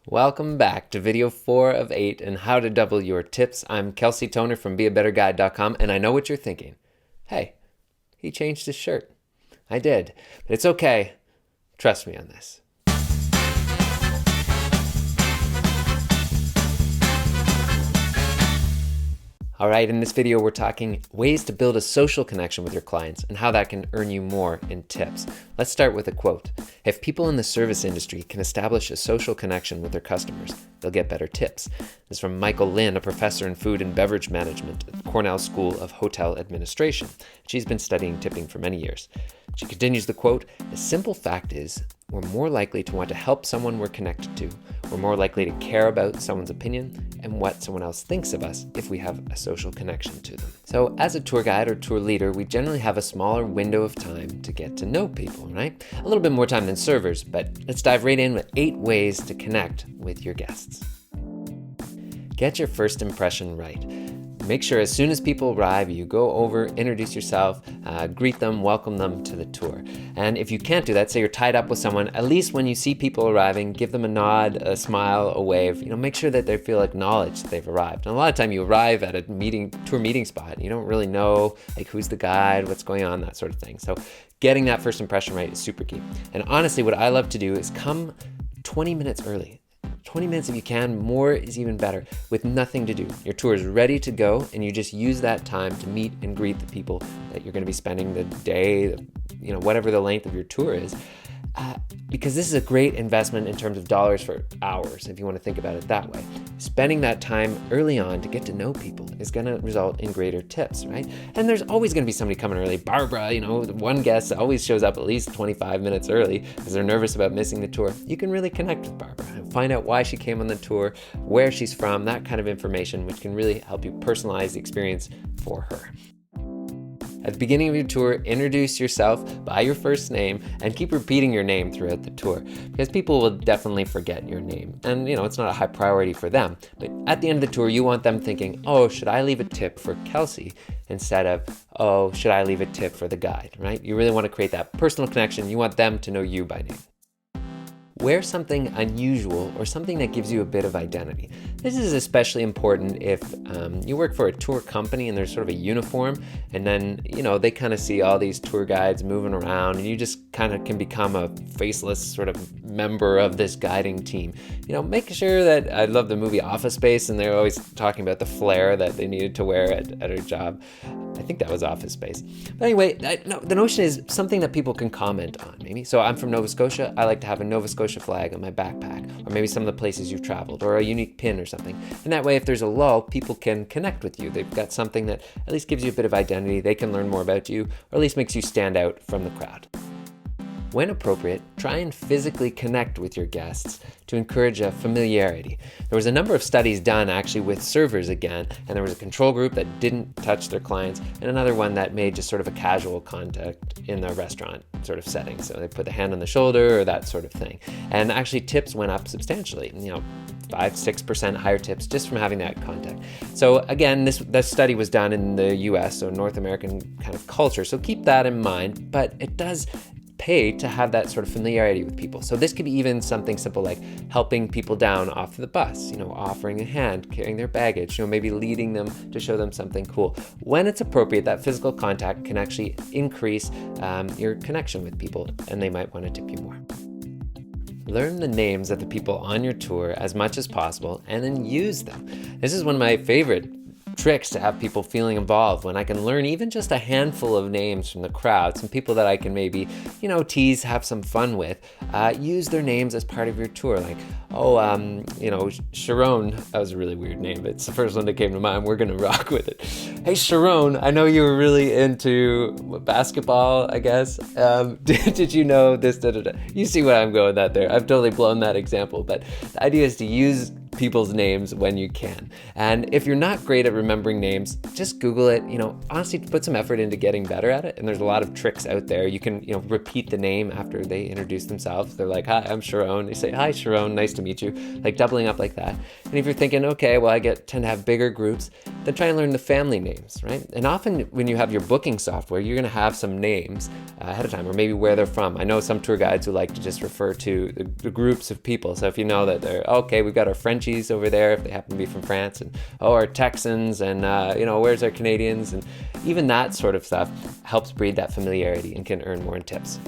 Welcome back to video 4 of 8 and how to double your tips. I'm Kelsey Toner from beabetterguide.com, and I know what you're thinking. Hey, he changed his shirt. I did, but it's okay. Trust me on this. All right, in this video, we're talking ways to build a social connection with your clients and how that can earn you more in tips. Let's start with a quote. If people in the service industry can establish a social connection with their customers, they'll get better tips. This is from Michael Lynn, a professor in food and beverage management at Cornell School of Hotel Administration. She's been studying tipping for many years. She continues the quote, "The simple fact is, we're more likely to want to help someone we're connected to. We're more likely to care about someone's opinion and what someone else thinks of us if we have a social connection to them." So as a tour guide or tour leader, we generally have a smaller window of time to get to know people, right? A little bit more time than servers, but let's dive right in with 8 ways to connect with your guests. Get your first impression right. Make sure as soon as people arrive, you go over, introduce yourself, greet them, welcome them to the tour. And if you can't do that, say you're tied up with someone, at least when you see people arriving, give them a nod, a smile, a wave. Make sure that they feel acknowledged that they've arrived. And a lot of time you arrive at a tour meeting spot, and you don't really know who's the guide, what's going on, that sort of thing. So getting that first impression right is super key. And honestly, what I love to do is come 20 minutes early. 20 minutes if you can, more is even better, with nothing to do. Your tour is ready to go, and you just use that time to meet and greet the people that you're going to be spending the day, whatever the length of your tour is. Because this is a great investment in terms of dollars for hours, if you want to think about it that way. Spending that time early on to get to know people is going to result in greater tips, right? And there's always going to be somebody coming early. Barbara, one guest always shows up at least 25 minutes early because they're nervous about missing the tour. You can really connect with Barbara and find out why she came on the tour, where she's from, that kind of information, which can really help you personalize the experience for her. At the beginning of your tour, introduce yourself by your first name and keep repeating your name throughout the tour because people will definitely forget your name. And it's not a high priority for them. But at the end of the tour, you want them thinking, oh, should I leave a tip for Kelsey? Instead of, oh, should I leave a tip for the guide, right? You really want to create that personal connection. You want them to know you by name. Wear something unusual or something that gives you a bit of identity. This is especially important if you work for a tour company and there's sort of a uniform, and then they kind of see all these tour guides moving around, and you just kind of can become a faceless sort of member of this guiding team. Make sure that, I love the movie Office Space, and they're always talking about the flair that they needed to wear at her job. I think that was Office Space. But anyway, the notion is something that people can comment on, maybe. So I'm from Nova Scotia. I like to have a Nova Scotia flag on my backpack, or maybe some of the places you've traveled, or a unique pin or something. And that way, if there's a lull, people can connect with you. They've got something that at least gives you a bit of identity. They can learn more about you, or at least makes you stand out from the crowd. When appropriate, try and physically connect with your guests to encourage a familiarity. There was a number of studies done actually with servers again, and there was a control group that didn't touch their clients, and another one that made just sort of a casual contact in the restaurant sort of setting. So they put the hand on the shoulder or that sort of thing. And actually tips went up substantially, 5-6% higher tips just from having that contact. So again, this study was done in the US, so North American kind of culture. So keep that in mind, but it does pay to have that sort of familiarity with people. So this could be even something simple like helping people down off the bus, offering a hand, carrying their baggage, maybe leading them to show them something cool. When it's appropriate, that physical contact can actually increase your connection with people, and they might want to tip you more. Learn the names of the people on your tour as much as possible and then use them. This is one of my favorite tricks to have people feeling involved, when I can learn even just a handful of names from the crowd, some people that I can maybe, tease, have some fun with. Use their names as part of your tour. Like, Sharon, that was a really weird name, but it's the first one that came to mind. We're going to rock with it. Hey, Sharon, I know you were really into basketball, I guess. Did you know this? You see where I'm going that there. I've totally blown that example, but the idea is to use people's names when you can. And if you're not great at remembering names, just Google it. Honestly, put some effort into getting better at it. And there's a lot of tricks out there. You can, repeat the name after they introduce themselves. They're like, "Hi, I'm Sharon." They say, "Hi, Sharon, nice to meet you." Like doubling up like that. And if you're thinking, okay, well, tend to have bigger groups, then try and learn the family names, right? And often when you have your booking software, you're going to have some names ahead of time, or maybe where they're from. I know some tour guides who like to just refer to the groups of people. So if you know that they're, okay, we've got our Frenchies over there, if they happen to be from France, and our Texans, and where's our Canadians? And even that sort of stuff helps breed that familiarity and can earn more in tips.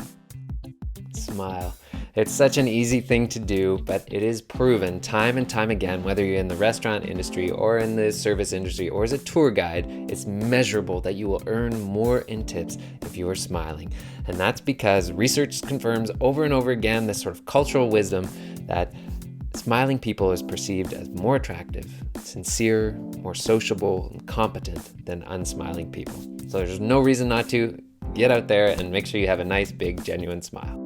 Smile. It's such an easy thing to do, but it is proven time and time again, whether you're in the restaurant industry or in the service industry or as a tour guide, it's measurable that you will earn more in tips if you are smiling. And that's because research confirms over and over again this sort of cultural wisdom that smiling people is perceived as more attractive, sincere, more sociable, and competent than unsmiling people. So there's no reason not to. Get out there and make sure you have a nice, big, genuine smile.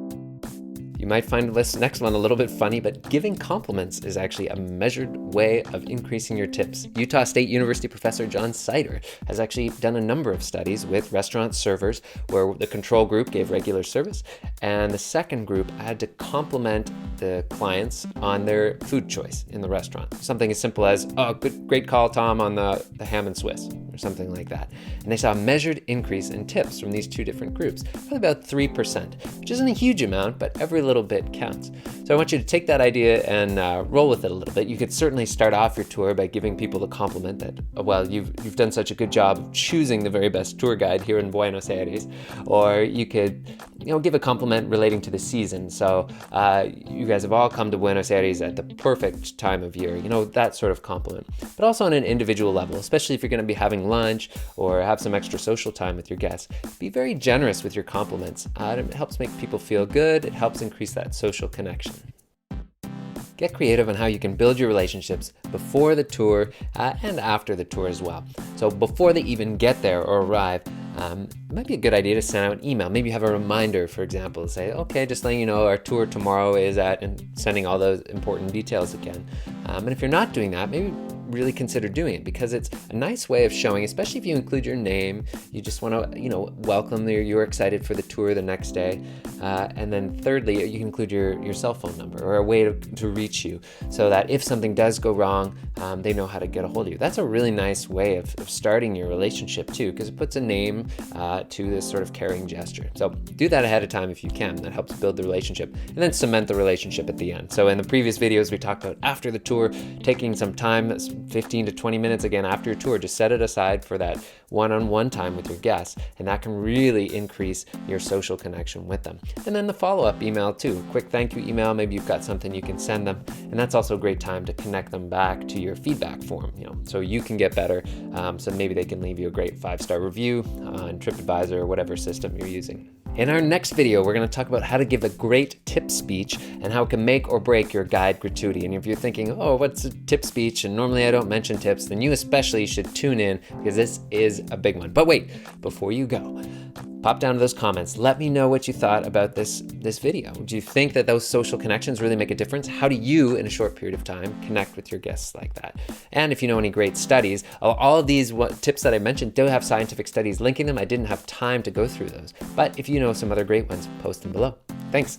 You might find this next one a little bit funny, but giving compliments is actually a measured way of increasing your tips. Utah State University professor John Sider has actually done a number of studies with restaurant servers where the control group gave regular service and the second group had to compliment the clients on their food choice in the restaurant. Something as simple as, oh, great call, Tom, on the ham and Swiss, or something like that. And they saw a measured increase in tips from these two different groups, probably about 3%, which isn't a huge amount, but every little bit counts. So I want you to take that idea and roll with it a little bit. You could certainly start off your tour by giving people the compliment that, well, you've done such a good job of choosing the very best tour guide here in Buenos Aires. Or you could, give a compliment relating to the season. So you guys have all come to Buenos Aires at the perfect time of year, that sort of compliment. But also on an individual level, especially if you're going to be having lunch or have some extra social time with your guests, be very generous with your compliments. It helps make people feel good. It helps increase that social connection. Get creative on how you can build your relationships before the tour and after the tour as well. So before they even get there or arrive, it might be a good idea to send out an email. Maybe you have a reminder, for example, say, okay, just letting you know our tour tomorrow is at, and sending all those important details again. And if you're not doing that, maybe really consider doing it because it's a nice way of showing, especially if you include your name, you just want to, welcome you're excited for the tour the next day. And then thirdly, you can include your cell phone number or a way to reach you so that if something does go wrong, they know how to get a hold of you. That's a really nice way of starting your relationship too, because it puts a name to this sort of caring gesture. So do that ahead of time if you can. That helps build the relationship and then cement the relationship at the end. So in the previous videos, we talked about after the tour, taking some time, 15 to 20 minutes again after your tour, just set it aside for that one-on-one time with your guests, and that can really increase your social connection with them. And then the follow-up email too, quick thank you email, maybe you've got something you can send them, and that's also a great time to connect them back to your feedback form, so you can get better, so maybe they can leave you a great 5-star review on TripAdvisor or whatever system you're using. In our next video, we're going to talk about how to give a great tip speech and how it can make or break your guide gratuity. And if you're thinking, oh, what's a tip speech? And normally I don't mention tips, then you especially should tune in because this is a big one. But wait, before you go, pop down to those comments. Let me know what you thought about this video. Do you think that those social connections really make a difference? How do you, in a short period of time, connect with your guests like that? And if you know any great studies, all of these tips that I mentioned do have scientific studies linking them. I didn't have time to go through those. But if you know some other great ones, post them below. Thanks.